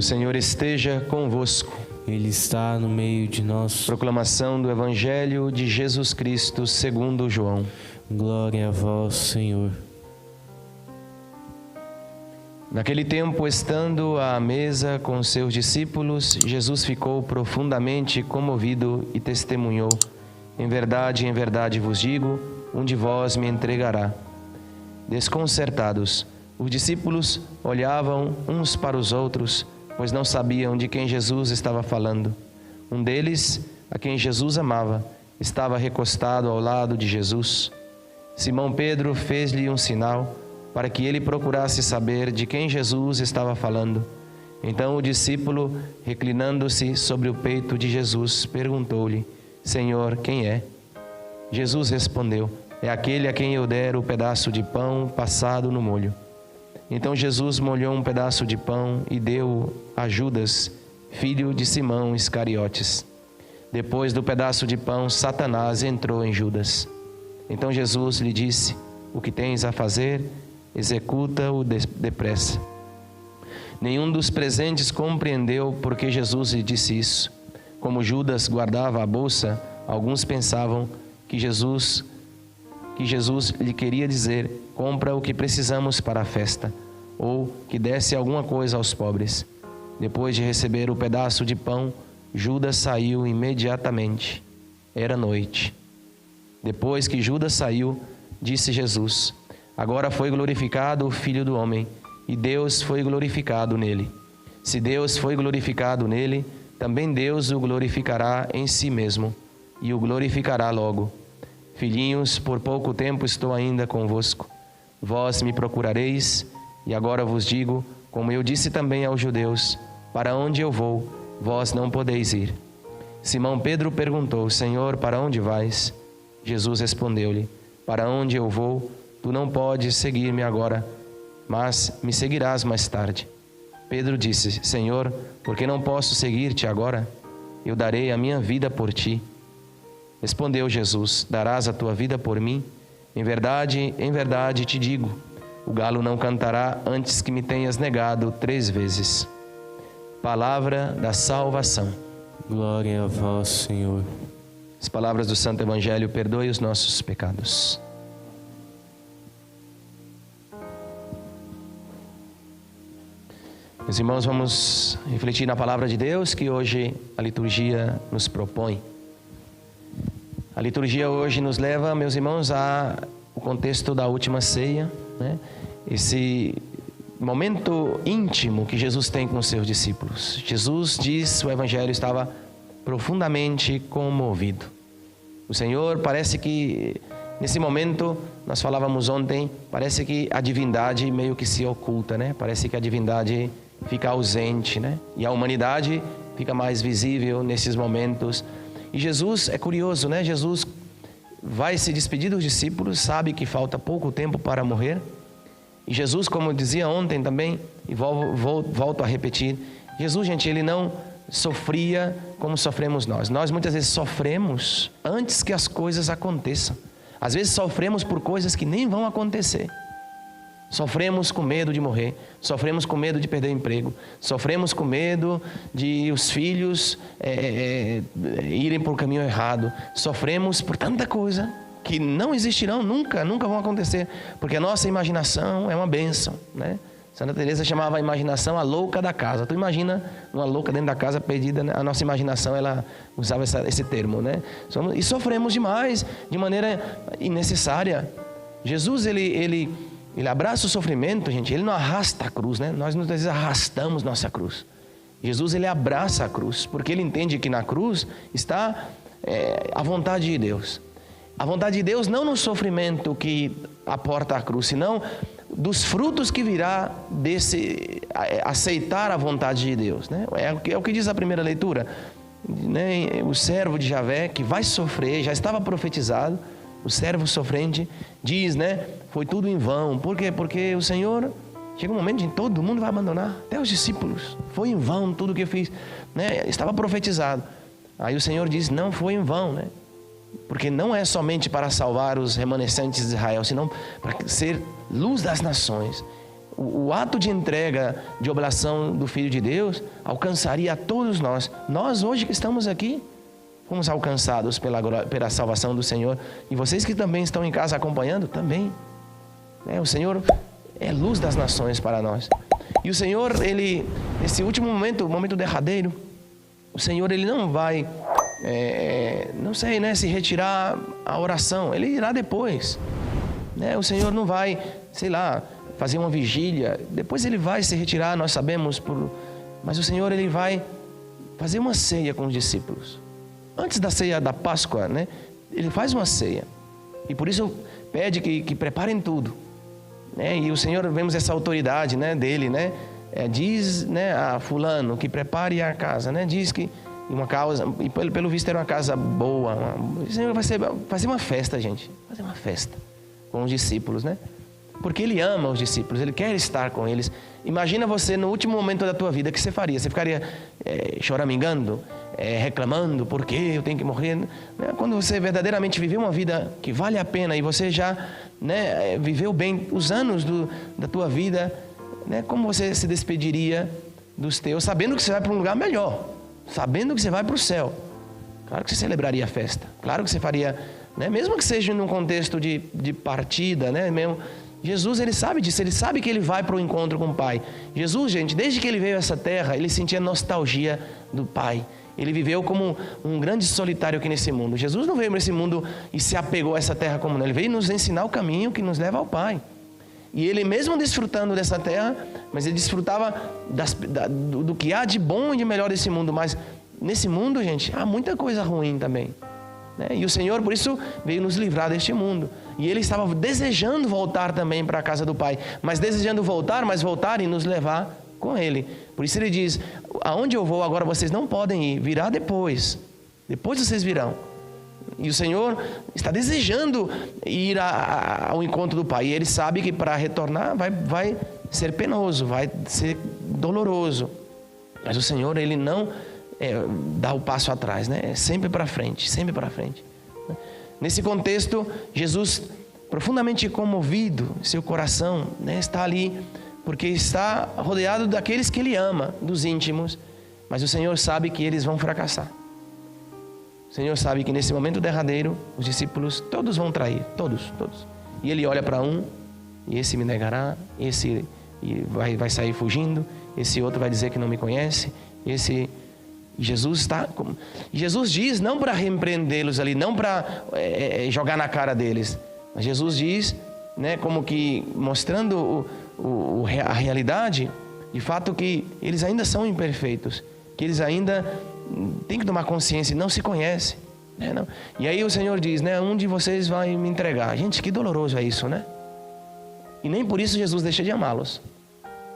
O Senhor esteja convosco. Ele está no meio de nós. Proclamação do Evangelho de Jesus Cristo segundo João. Glória a vós, Senhor. Naquele tempo, estando à mesa com seus discípulos, Jesus ficou profundamente comovido e testemunhou: em verdade vos digo, um de vós me entregará. Desconcertados, os discípulos olhavam uns para os outros, pois não sabiam de quem Jesus estava falando. Um deles, a quem Jesus amava, estava recostado ao lado de Jesus. Simão Pedro fez-lhe um sinal para que ele procurasse saber de quem Jesus estava falando. Então o discípulo, reclinando-se sobre o peito de Jesus, perguntou-lhe: Senhor, quem é? Jesus respondeu: é aquele a quem eu der o pedaço de pão passado no molho. Então Jesus molhou um pedaço de pão e deu-o a Judas, filho de Simão Iscariotes. Depois do pedaço de pão, Satanás entrou em Judas. Então Jesus lhe disse: o que tens a fazer, executa-o depressa. Nenhum dos presentes compreendeu por que Jesus lhe disse isso. Como Judas guardava a bolsa, alguns pensavam que Jesus lhe queria dizer: compra o que precisamos para a festa, ou que desse alguma coisa aos pobres. Depois de receber o pedaço de pão, Judas saiu imediatamente. Era noite. Depois que Judas saiu, disse Jesus: agora foi glorificado o Filho do Homem, e Deus foi glorificado nele. Se Deus foi glorificado nele, também Deus o glorificará em si mesmo, e o glorificará logo. Filhinhos, por pouco tempo estou ainda convosco. Vós me procurareis, e agora vos digo, como eu disse também aos judeus: para onde eu vou, vós não podeis ir. Simão Pedro perguntou: Senhor, para onde vais? Jesus respondeu-lhe: para onde eu vou, tu não podes seguir-me agora, mas me seguirás mais tarde. Pedro disse: Senhor, por que não posso seguir-te agora? Eu darei a minha vida por ti. Respondeu Jesus: darás a tua vida por mim? Em verdade te digo, o galo não cantará antes que me tenhas negado 3 vezes. Palavra da salvação. Glória a vós, Senhor. As palavras do Santo Evangelho: perdoe os nossos pecados. Meus irmãos, vamos refletir na palavra de Deus que hoje a liturgia nos propõe. A liturgia hoje nos leva, meus irmãos, ao contexto da última ceia, né? Esse momento íntimo que Jesus tem com os seus discípulos. Jesus diz, o Evangelho estava profundamente comovido. O Senhor parece que, nesse momento, nós falávamos ontem, parece que a divindade meio que se oculta, né? Parece que a divindade fica ausente, né? E a humanidade fica mais visível nesses momentos. E Jesus, é curioso, né? Jesus vai se despedir dos discípulos, sabe que falta pouco tempo para morrer. E Jesus, como eu dizia ontem também, e volto a repetir, Jesus, gente, ele não sofria como sofremos nós. Nós muitas vezes sofremos antes que as coisas aconteçam. Às vezes sofremos por coisas que nem vão acontecer. Sofremos com medo de morrer, sofremos com medo de perder o emprego, sofremos com medo de os filhos irem por um caminho errado, sofremos por tanta coisa que não existirão, nunca vão acontecer, porque a nossa imaginação é uma bênção, né? Santa Teresa chamava a imaginação a louca da casa. Tu imagina uma louca dentro da casa perdida, né? A nossa imaginação, ela usava esse termo, né? E sofremos demais, de maneira innecessária. Jesus, ele abraça o sofrimento, gente. Ele não arrasta a cruz, né? Nós muitas vezes arrastamos nossa cruz. Jesus, ele abraça a cruz, porque ele entende que na cruz está a vontade de Deus. A vontade de Deus não no sofrimento que aporta a cruz, senão dos frutos que virá desse aceitar a vontade de Deus, né? É o que diz a primeira leitura, né? O servo de Javé que vai sofrer, já estava profetizado. O servo sofrente diz, né? Foi tudo em vão. Por quê? Porque o Senhor, chega um momento em que todo mundo vai abandonar, até os discípulos. Foi em vão tudo o que eu fiz, né? Estava profetizado. Aí o Senhor diz: não foi em vão, né? Porque não é somente para salvar os remanescentes de Israel, senão para ser luz das nações. o ato de entrega, de oblação do Filho de Deus alcançaria a todos nós. Nós hoje que estamos aqui, fomos alcançados pela salvação do Senhor. E vocês que também estão em casa acompanhando, também. O Senhor é luz das nações para nós. E o Senhor, Ele, nesse último momento, o momento derradeiro, o Senhor, Ele não vai, se retirar a oração. Ele irá depois. O Senhor não vai, fazer uma vigília. Depois Ele vai se retirar, nós sabemos. Mas o Senhor, Ele vai fazer uma ceia com os discípulos. Antes da ceia da Páscoa, Ele faz uma ceia. E por isso pede que preparem tudo. E o Senhor, vemos essa autoridade dele, diz a fulano que prepare a casa, diz que uma casa, e pelo visto era uma casa boa. O Senhor vai fazer uma festa, gente. Fazer uma festa com os discípulos, Porque Ele ama os discípulos, Ele quer estar com eles. Imagina você no último momento da tua vida, o que você faria? Você ficaria choramingando, reclamando, por que eu tenho que morrer? Quando você verdadeiramente viveu uma vida que vale a pena e você já viveu bem os anos da tua vida, como você se despediria dos teus, sabendo que você vai para um lugar melhor, sabendo que você vai para o céu? Claro que você celebraria a festa, claro que você faria, mesmo que seja num contexto de partida, mesmo. Jesus, Ele sabe disso, Ele sabe que Ele vai para o encontro com o Pai. Jesus, gente, desde que Ele veio a essa terra, Ele sentia nostalgia do Pai. Ele viveu como um grande solitário aqui nesse mundo. Jesus não veio nesse mundo e se apegou a essa terra como não. Ele veio nos ensinar o caminho que nos leva ao Pai. E Ele mesmo desfrutando dessa terra, mas Ele desfrutava do que há de bom e de melhor desse mundo. Mas nesse mundo, gente, há muita coisa ruim também. E o Senhor, por isso, veio nos livrar deste mundo. E Ele estava desejando voltar também para a casa do Pai. Mas desejando voltar e nos levar com Ele. Por isso Ele diz, aonde eu vou agora vocês não podem ir, virá depois. Depois vocês virão. E o Senhor está desejando ir ao encontro do Pai. E Ele sabe que para retornar vai ser penoso, vai ser doloroso. Mas o Senhor, Ele não dá o passo atrás, É sempre para frente, sempre para frente. Nesse contexto, Jesus, profundamente comovido, seu coração está ali, porque está rodeado daqueles que Ele ama, dos íntimos. Mas o Senhor sabe que eles vão fracassar. O Senhor sabe que nesse momento derradeiro, os discípulos todos vão trair, todos. E Ele olha para um, e esse me negará, esse vai sair fugindo, esse outro vai dizer que não me conhece, Jesus diz não para repreendê-los ali, não para jogar na cara deles, mas Jesus diz, como que mostrando a realidade, de fato que eles ainda são imperfeitos, que eles ainda têm que tomar consciência e não se conhecem. Não. E aí o Senhor diz, um de vocês vai me entregar. Gente, que doloroso é isso, E nem por isso Jesus deixa de amá-los.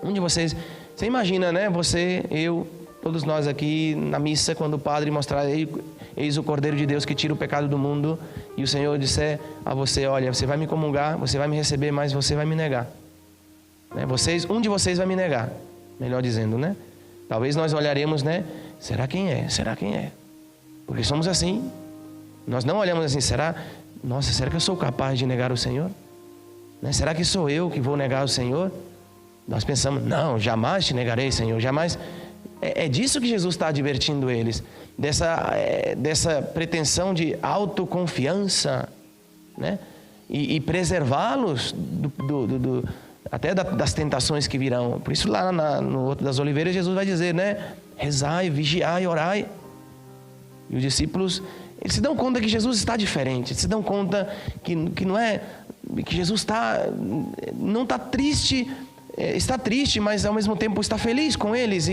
Um de vocês, você imagina, você, eu, todos nós aqui na missa, quando o padre mostrar, eis o Cordeiro de Deus que tira o pecado do mundo, e o Senhor disser a você, olha, você vai me comungar, você vai me receber, mas você vai me negar. Um de vocês vai me negar, melhor dizendo, Talvez nós olharemos, será quem é? Será quem é? Porque somos assim. Nós não olhamos assim, será que eu sou capaz de negar o Senhor? Será que sou eu que vou negar o Senhor? Nós pensamos, não, jamais te negarei, Senhor, jamais. É disso que Jesus está advertindo eles, dessa pretensão de autoconfiança, e preservá-los até das tentações que virão. Por isso lá no Horto das Oliveiras Jesus vai dizer, rezai, vigiai, orai. E os discípulos, eles se dão conta que Jesus está diferente, eles se dão conta que não é, que Jesus não está triste, está triste, mas ao mesmo tempo está feliz com eles,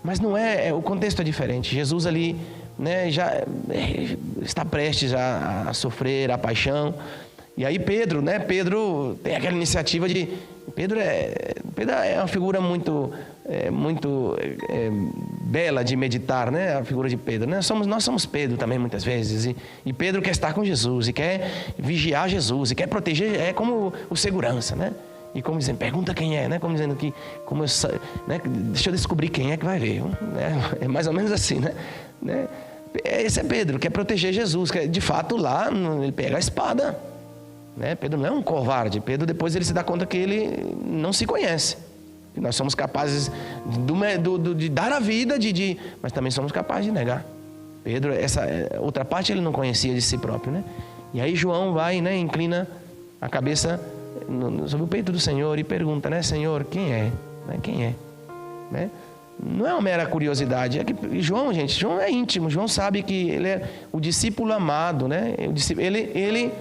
mas não o contexto é diferente. Jesus ali, já está prestes a sofrer a paixão. E aí Pedro tem aquela iniciativa de... Pedro é uma figura muito bela de meditar, A figura de Pedro, Nós somos Pedro também muitas vezes. E Pedro quer estar com Jesus, e quer vigiar Jesus, e quer proteger, é como o segurança, E como dizendo, pergunta quem é, Como dizendo que, deixa eu descobrir quem é que vai ver. É mais ou menos assim, Esse é Pedro, quer proteger Jesus, de fato lá ele pega a espada. Pedro não é um covarde. Pedro depois ele se dá conta que ele não se conhece. Nós somos capazes de dar a vida, mas também somos capazes de negar. Pedro, essa outra parte ele não conhecia de si próprio, né? E aí João vai, né, inclina a cabeça sobre o peito do Senhor e pergunta, né, Senhor, quem é? Quem é? Né? Não é uma mera curiosidade. É que João é íntimo. João sabe que ele é o discípulo amado, né? Ele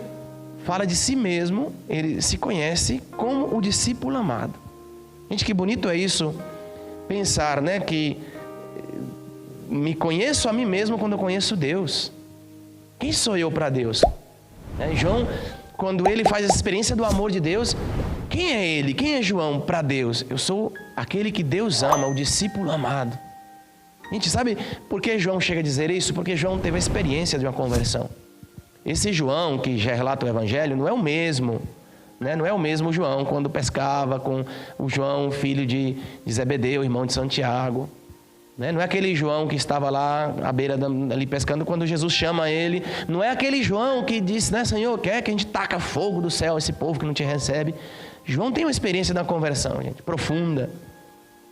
fala de si mesmo, ele se conhece como o discípulo amado. Gente, que bonito é isso, pensar, né, que me conheço a mim mesmo quando eu conheço Deus. Quem sou eu para Deus? João, quando ele faz essa experiência do amor de Deus, quem é ele? Quem é João para Deus? Eu sou aquele que Deus ama, o discípulo amado. Gente, sabe por que João chega a dizer isso? Porque João teve a experiência de uma conversão. Esse João que já relata o Evangelho não é o mesmo, né? Não é o mesmo João quando pescava com o João, filho de Zebedeu, irmão de Santiago. Não é aquele João que estava lá à beira ali pescando quando Jesus chama ele. Não é aquele João que disse, né, Senhor, quer que a gente taca fogo do céu a esse povo que não te recebe. João tem uma experiência da conversão, gente, profunda.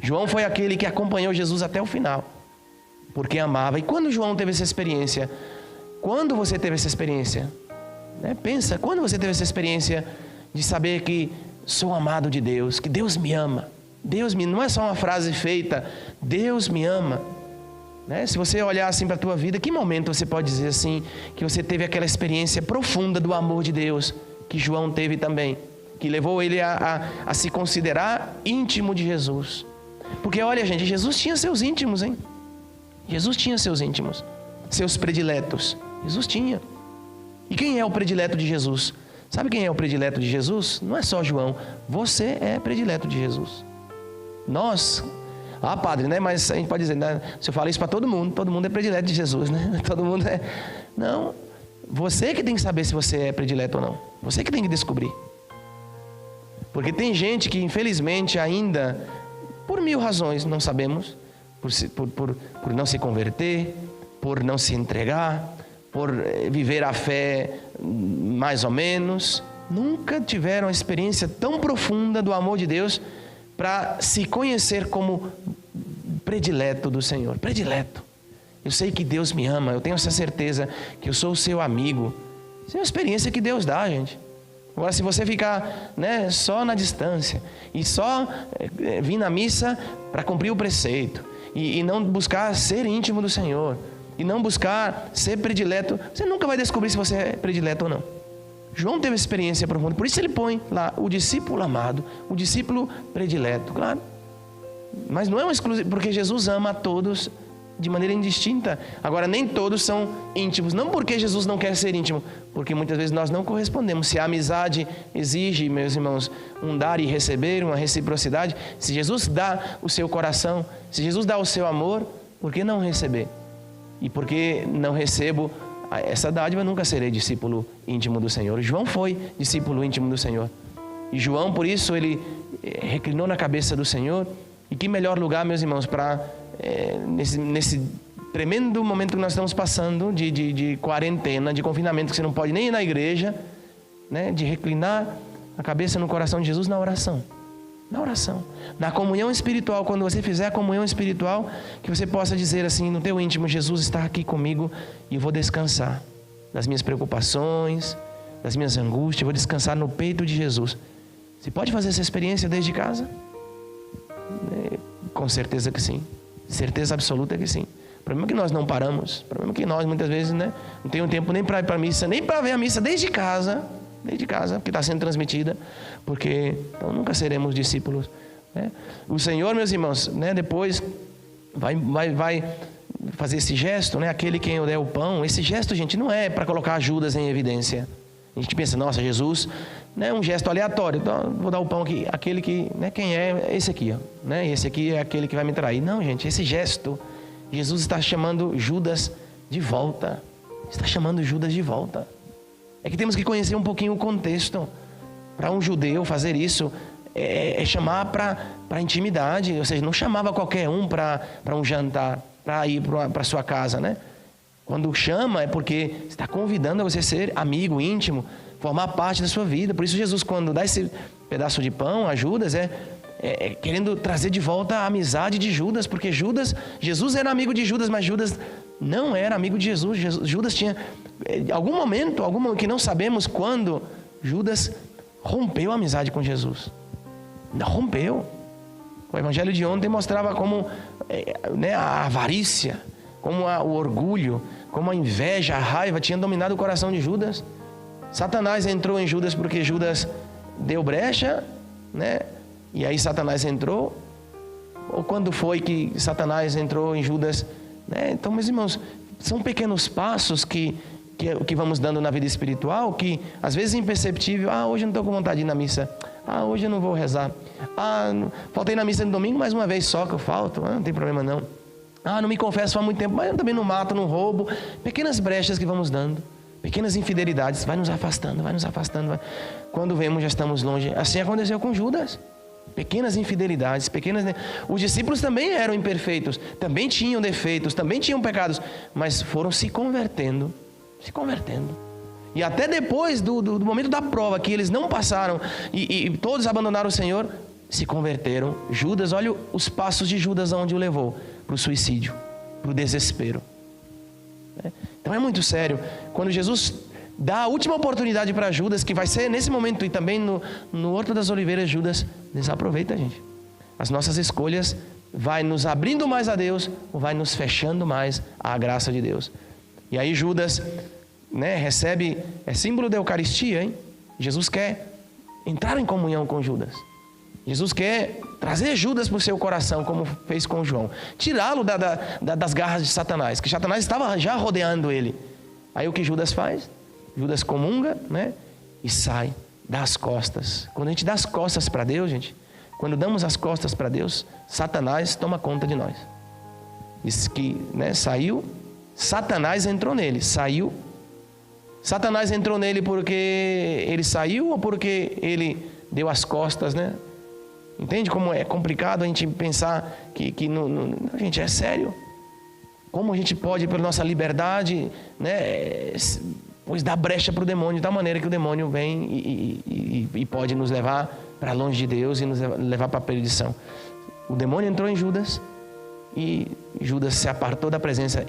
João foi aquele que acompanhou Jesus até o final, porque amava. E quando João teve essa experiência? Quando você teve essa experiência? Pensa, quando você teve essa experiência de saber que sou amado de Deus, que Deus me ama. Não é só uma frase feita, Deus me ama. Se você olhar assim para a tua vida, que momento você pode dizer assim, que você teve aquela experiência profunda do amor de Deus, que João teve também, que levou ele a se considerar íntimo de Jesus? Porque olha, gente, Jesus tinha seus íntimos, hein? Jesus tinha seus íntimos, seus prediletos. Jesus tinha. E quem é o predileto de Jesus? Sabe quem é o predileto de Jesus? Não é só João. Você é predileto de Jesus. Nós, padre, né? Mas a gente pode dizer, né? Se eu falar isso para todo mundo é predileto de Jesus, né? Todo mundo é. Não, você que tem que saber se você é predileto ou não. Você que tem que descobrir. Porque tem gente que, infelizmente, ainda, por mil razões, não sabemos, por não se converter, por não se entregar, por viver a fé mais ou menos, nunca tiveram uma experiência tão profunda do amor de Deus para se conhecer como predileto do Senhor. Predileto. Eu sei que Deus me ama, eu tenho essa certeza que eu sou o seu amigo. Isso é uma experiência que Deus dá, gente. Agora, se você ficar, né, só na distância e só vir na missa para cumprir o preceito e não buscar ser íntimo do Senhor e não buscar ser predileto, você nunca vai descobrir se você é predileto ou não. João teve experiência profunda, por isso ele põe lá o discípulo amado, o discípulo predileto, claro. Mas não é um exclusivo, porque Jesus ama a todos de maneira indistinta. Agora, nem todos são íntimos, não porque Jesus não quer ser íntimo, porque muitas vezes nós não correspondemos. Se a amizade exige, meus irmãos, um dar e receber, uma reciprocidade, se Jesus dá o seu coração, se Jesus dá o seu amor, por que não receber? E porque não recebo essa dádiva, nunca serei discípulo íntimo do Senhor. João foi discípulo íntimo do Senhor. E João, por isso, ele reclinou na cabeça do Senhor. E que melhor lugar, meus irmãos, para nesse tremendo momento que nós estamos passando de quarentena, de confinamento, que você não pode nem ir na igreja, né, de reclinar a cabeça no coração de Jesus na oração. Na oração, na comunhão espiritual. Quando você fizer a comunhão espiritual, que você possa dizer assim no teu íntimo: Jesus está aqui comigo e eu vou descansar das minhas preocupações, das minhas angústias, eu vou descansar no peito de Jesus. Você pode fazer essa experiência desde casa? Com certeza que sim, certeza absoluta que sim. O problema é que nós não paramos, o problema é que nós muitas vezes, né, não temos tempo nem para ir para a missa, nem para ver a missa desde casa, porque está sendo transmitida, porque então nunca seremos discípulos, né? O Senhor, meus irmãos, né, depois vai fazer esse gesto, né, aquele quem eu der o pão. Esse gesto, gente, não é para colocar Judas em evidência. A gente pensa, nossa, Jesus, né, um gesto aleatório, então vou dar o pão aqui, aquele que, né, quem é esse aqui, ó, né, esse aqui é aquele que vai me trair. Não, gente, esse gesto, Jesus está chamando Judas de volta, está chamando Judas de volta. É que temos que conhecer um pouquinho o contexto. Para um judeu fazer isso é chamar para intimidade, ou seja, não chamava qualquer um para um jantar, para ir para sua casa, né? Quando chama é porque está convidando a você ser amigo, íntimo, formar parte da sua vida. Por isso Jesus, quando dá esse pedaço de pão a Judas, é querendo trazer de volta a amizade de Judas, porque Jesus era amigo de Judas, mas Judas não era amigo de Jesus. Judas tinha, algum momento, que não sabemos quando, Judas rompeu a amizade com Jesus. Rompeu. O evangelho de ontem mostrava como a avarícia, como o orgulho, como a inveja, a raiva tinha dominado o coração de Judas. Satanás entrou em Judas porque Judas deu brecha, né? E aí Satanás entrou. Ou quando foi que Satanás entrou em Judas, né? Então, meus irmãos, são pequenos passos que vamos dando na vida espiritual, que às vezes é imperceptível. Hoje eu não estou com vontade de ir na missa. Hoje eu não vou rezar. Faltei na missa no domingo, mais uma vez só que eu falto. Não tem problema não. Não me confesso há muito tempo, mas eu também não mato, não roubo. Pequenas brechas que vamos dando, pequenas infidelidades, vai nos afastando. Quando vemos, já estamos longe. Assim aconteceu com Judas. Pequenas infidelidades, Os discípulos também eram imperfeitos, também tinham defeitos, também tinham pecados, mas foram se convertendo. E até depois do momento da prova, que eles não passaram e todos abandonaram o Senhor, se converteram. Judas, olha os passos de Judas aonde o levou: para o suicídio, para o desespero. Então é muito sério. Quando Jesus dá a última oportunidade para Judas, que vai ser nesse momento, e também no Horto das Oliveiras, Judas desaproveita, gente. As nossas escolhas vai nos abrindo mais a Deus, ou vai nos fechando mais à graça de Deus. E aí Judas, recebe, é símbolo da Eucaristia, hein? Jesus quer entrar em comunhão com Judas. Jesus quer trazer Judas para o seu coração, como fez com João. Tirá-lo das garras de Satanás, que Satanás estava já rodeando ele. Aí o que Judas faz? Judas comunga, e sai, dá as costas. Quando a gente dá as costas para Deus, gente, quando damos as costas para Deus, Satanás toma conta de nós. Diz que, saiu, Satanás entrou nele, saiu. Satanás entrou nele porque ele saiu ou porque ele deu as costas, Entende como é complicado a gente pensar que não, gente, é sério. Como a gente pode, pela nossa liberdade, pois dar brecha para o demônio, de tal maneira que o demônio vem e pode nos levar para longe de Deus e nos levar para a perdição. O demônio entrou em Judas e Judas se apartou da presença.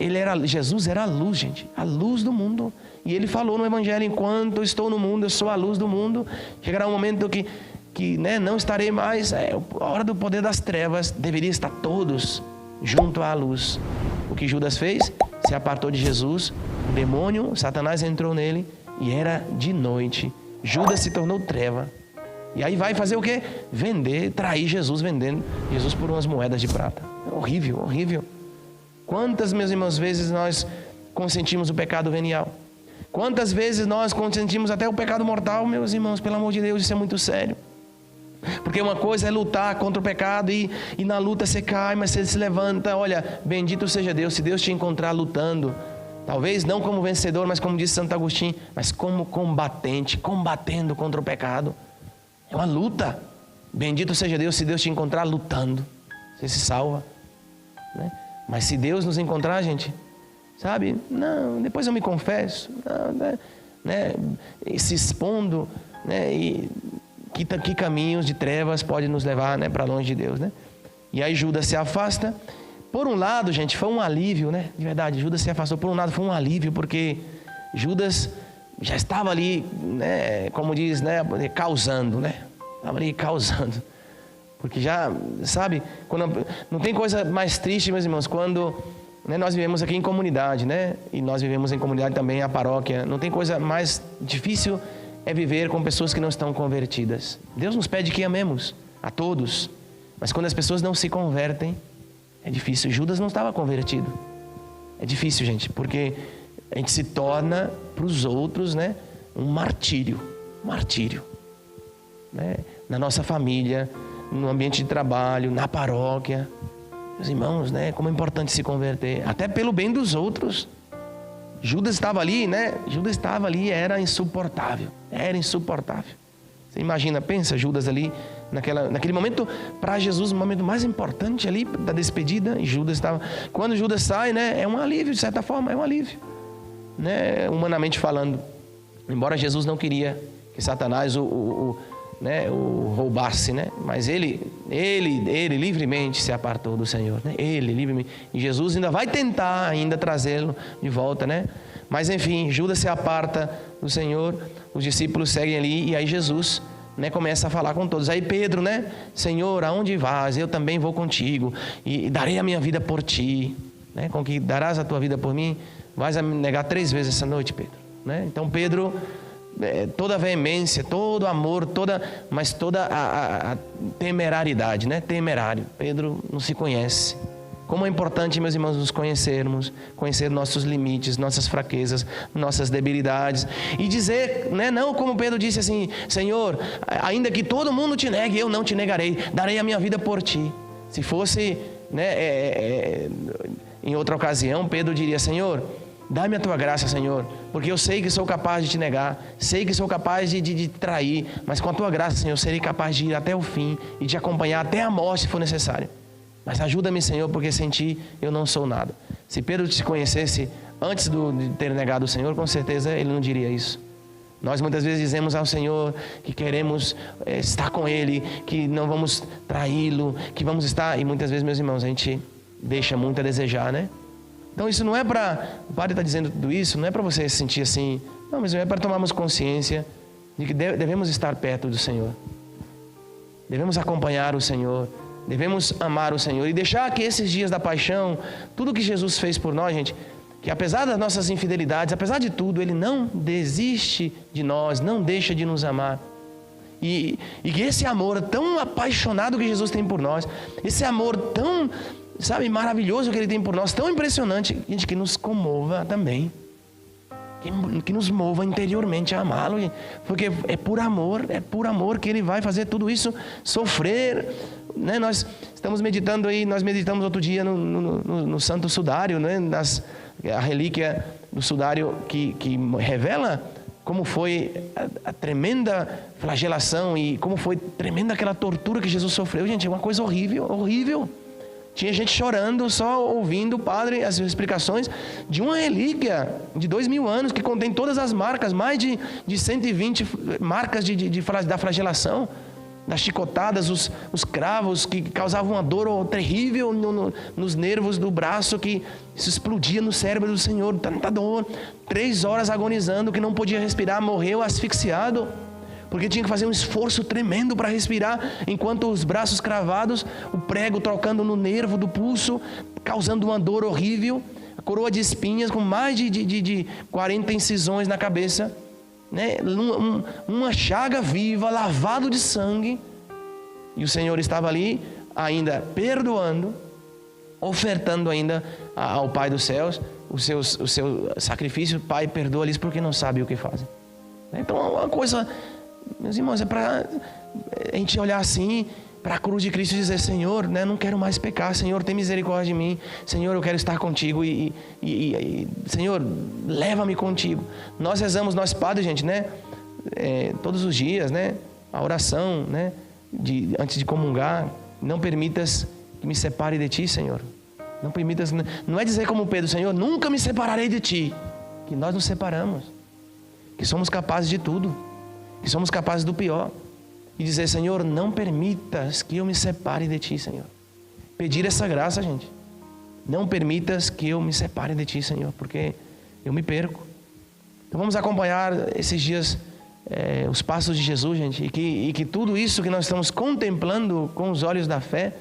Jesus era a luz, gente, a luz do mundo. E ele falou no evangelho: enquanto eu estou no mundo, eu sou a luz do mundo. Chegará um momento que não estarei mais, a hora do poder das trevas, deveria estar todos junto à luz. O que Judas fez? Se apartou de Jesus, o demônio, Satanás entrou nele e era de noite. Judas se tornou treva. E aí vai fazer o quê? Trair Jesus, vendendo Jesus por umas moedas de prata. Horrível, horrível. Quantas, meus irmãos, vezes nós consentimos o pecado venial? Quantas vezes nós consentimos até o pecado mortal, meus irmãos? Pelo amor de Deus, isso é muito sério. Porque uma coisa é lutar contra o pecado e na luta você cai, mas você se levanta. Olha, bendito seja Deus, se Deus te encontrar lutando, talvez não como vencedor, mas como disse Santo Agostinho, mas como combatendo contra o pecado. É uma luta. Bendito seja Deus, se Deus te encontrar lutando, você se salva, Mas se Deus nos encontrar, gente, sabe, não, depois eu me confesso, se expondo, e que caminhos de trevas pode nos levar, para longe de Deus, E aí Judas se afasta. Por um lado, gente, foi um alívio, de verdade, Judas se afastou. Por um lado foi um alívio, porque Judas já estava ali, como diz, causando, estava ali causando. Porque já, sabe, não tem coisa mais triste, meus irmãos, quando nós vivemos aqui em comunidade, E nós vivemos em comunidade também, a paróquia. Não tem coisa mais difícil é viver com pessoas que não estão convertidas. Deus nos pede que amemos a todos, mas quando as pessoas não se convertem, é difícil. Judas não estava convertido. É difícil, gente, porque a gente se torna para os outros, um martírio. Na nossa família, no ambiente de trabalho, na paróquia. Meus irmãos, como é importante se converter, até pelo bem dos outros. Judas estava ali, era insuportável. Você imagina, pensa Judas ali, naquele momento, para Jesus, o momento mais importante ali, da despedida, e Judas estava... Quando Judas sai, é um alívio, de certa forma, é um alívio. Humanamente falando. Embora Jesus não queria que Satanás né, o roubasse, né? Mas ele livremente se apartou do Senhor, né? Ele livremente. E Jesus ainda vai tentar ainda trazê-lo de volta, né? Mas enfim, Judas se aparta do Senhor, os discípulos seguem ali e aí Jesus, né, começa a falar com todos. Aí Pedro, né? Senhor, aonde vais? Eu também vou contigo e darei a minha vida por ti, né? Com que darás a tua vida por mim? Vais a me negar 3 vezes essa noite, Pedro, né? Então Pedro, toda a veemência, todo o amor, mas toda a temerariedade, né? Temerário. Pedro não se conhece. Como é importante, meus irmãos, nos conhecermos, conhecer nossos limites, nossas fraquezas, nossas debilidades. E dizer, né, não como Pedro disse assim: Senhor, ainda que todo mundo te negue, eu não te negarei, darei a minha vida por ti. Se fosse, né, em outra ocasião, Pedro diria: Senhor, dá-me a tua graça, Senhor, porque eu sei que sou capaz de te negar, sei que sou capaz de trair, mas com a tua graça, Senhor, eu serei capaz de ir até o fim e de acompanhar até a morte, se for necessário. Mas ajuda-me, Senhor, porque sem ti eu não sou nada. Se Pedro te conhecesse antes de ter negado o Senhor, com certeza ele não diria isso. Nós muitas vezes dizemos ao Senhor que queremos estar com Ele, que não vamos traí-lo, que vamos estar... E muitas vezes, meus irmãos, a gente deixa muito a desejar, né? Então isso não é para... O Padre está dizendo tudo isso, não é para você se sentir assim. Não, mas é para tomarmos consciência de que devemos estar perto do Senhor. Devemos acompanhar o Senhor. Devemos amar o Senhor e deixar que esses dias da paixão, tudo que Jesus fez por nós, gente, que apesar das nossas infidelidades, apesar de tudo, Ele não desiste de nós, não deixa de nos amar. E que esse amor tão apaixonado que Jesus tem por nós, esse amor tão, sabe, maravilhoso que Ele tem por nós, tão impressionante, gente, que nos comova também. Que nos mova interiormente a amá-lo, gente, porque é por amor que Ele vai fazer tudo isso sofrer, né? Nós estamos meditando aí, nós meditamos outro dia no Santo Sudário, né? A relíquia do Sudário que revela como foi a tremenda flagelação e como foi tremenda aquela tortura que Jesus sofreu. Gente, é uma coisa horrível, horrível. Tinha gente chorando só ouvindo o padre as explicações de uma relíquia de 2000 anos que contém todas as marcas, mais de 120 marcas da flagelação, das chicotadas, os cravos que causavam uma dor terrível nos nervos do braço, que isso explodia no cérebro do Senhor, tanta dor. 3 horas agonizando, que não podia respirar, morreu asfixiado, porque tinha que fazer um esforço tremendo para respirar, enquanto os braços cravados, o prego trocando no nervo do pulso, causando uma dor horrível, a coroa de espinhas com mais de 40 incisões na cabeça, né? Uma chaga viva, lavado de sangue, e o Senhor estava ali ainda perdoando, ofertando ainda ao Pai dos céus o seu sacrifício. Pai, perdoa-lhes porque não sabem o que fazem. Então é uma coisa... Meus irmãos, é para a gente olhar assim para a cruz de Cristo e dizer: Senhor, né, não quero mais pecar, Senhor, tem misericórdia de mim, Senhor, eu quero estar contigo e Senhor, leva-me contigo. Nós rezamos, nós padres, gente, né, todos os dias, né, a oração, né, antes de comungar: não permitas que me separe de ti, Senhor. Não permitas, não é dizer como Pedro: Senhor, nunca me separarei de ti, que nós nos separamos, que somos capazes de tudo, que somos capazes do pior, e dizer: Senhor, não permitas que eu me separe de ti, Senhor. Pedir essa graça, gente. Não permitas que eu me separe de ti, Senhor, porque eu me perco. Então vamos acompanhar esses dias os passos de Jesus, gente, e que tudo isso que nós estamos contemplando com os olhos da fé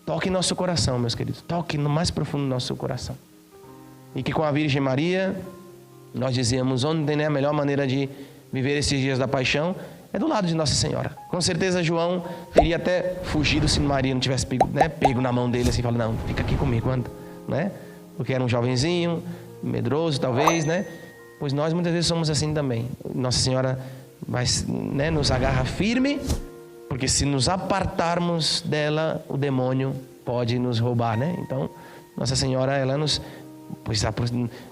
toque em nosso coração, meus queridos, toque no mais profundo do nosso coração. E que com a Virgem Maria, nós dizíamos ontem, né, a melhor maneira de viver esses dias da paixão é do lado de Nossa Senhora. Com certeza João teria até fugido se Maria não tivesse pego na mão dele assim, falando: não, fica aqui comigo, anda, né? Porque era um jovenzinho, medroso talvez, né? Pois nós muitas vezes somos assim também. Nossa Senhora vai, né, nos agarra firme, porque se nos apartarmos dela, o demônio pode nos roubar, né? Então Nossa Senhora, ela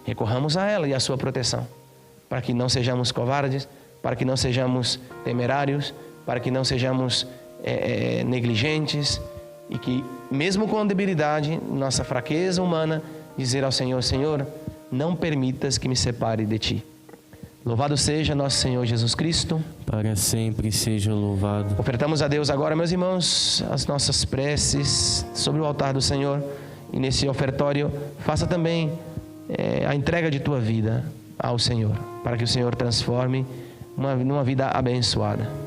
recorramos a ela e a sua proteção, para que não sejamos covardes, para que não sejamos temerários, para que não sejamos negligentes, e que mesmo com a debilidade, nossa fraqueza humana, dizer ao Senhor: Senhor, não permitas que me separe de ti. Louvado seja nosso Senhor Jesus Cristo. para sempre seja louvado. Ofertamos a Deus agora, meus irmãos, as nossas preces sobre o altar do Senhor. E nesse ofertório, faça também a entrega de tua vida ao Senhor, para que o Senhor transforme numa vida abençoada.